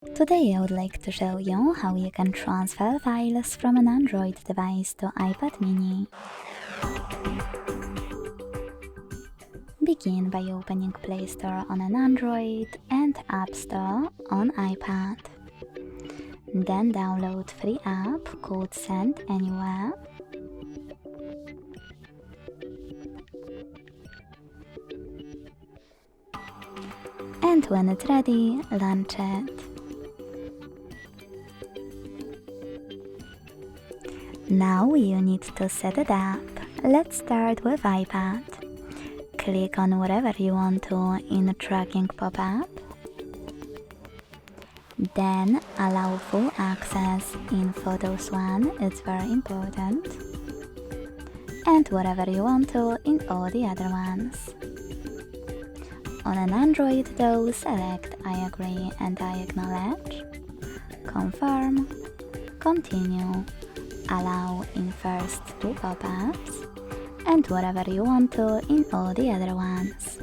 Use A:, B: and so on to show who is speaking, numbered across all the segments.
A: Today I would like to show you how you can transfer files from an Android device to iPad mini. Begin by opening Play Store on an Android and App Store on iPad. Then download free app called Send Anywhere. And when it's ready, launch it. Now you need to set it up. Let's start with iPad. Click on whatever you want to in a tracking pop-up. Then allow full access in Photos 1, it's very important. And whatever you want to in all the other ones. On an Android though, select I agree and I acknowledge. Confirm. Continue. Allow in first two pop-ups, and whatever you want to in all the other ones.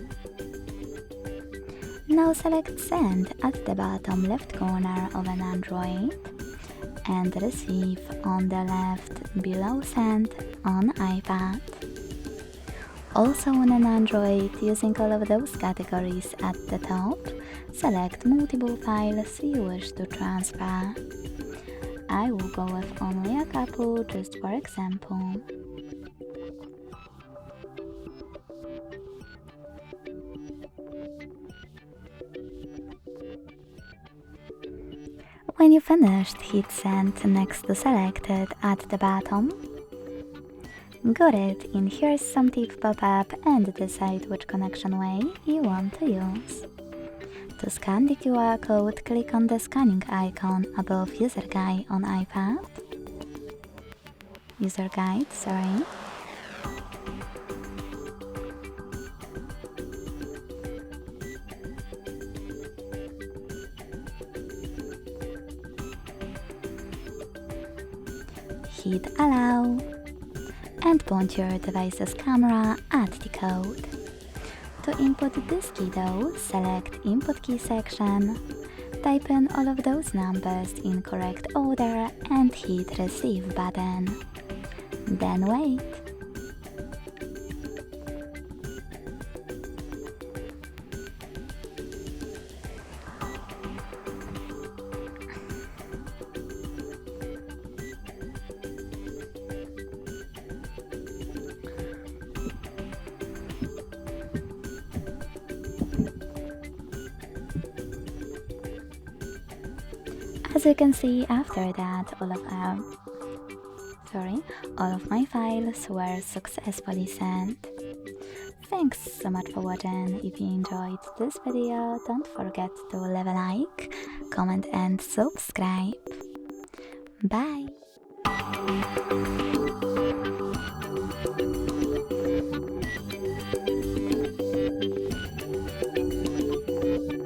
A: Now select Send at the bottom left corner of an Android, and Receive on the left below Send on iPad. Also on an Android, using all of those categories at the top, select multiple files you wish to transfer. I will go with only a couple, just for example. When you finished, hit Send next to Selected at the bottom. Got it, and here's some tip pop-up and decide which connection way you want to use. To scan the QR code, click on the scanning icon above User Guide on iPad. User Guide, sorry. Hit Allow. And point your device's camera at the code. To input this key though, select Input Key section, type in all of those numbers in correct order and hit Receive button. Then wait. As you can see, after that, all of my files were successfully sent. Thanks so much for watching. If you enjoyed this video, don't forget to leave a like, comment and subscribe. Bye!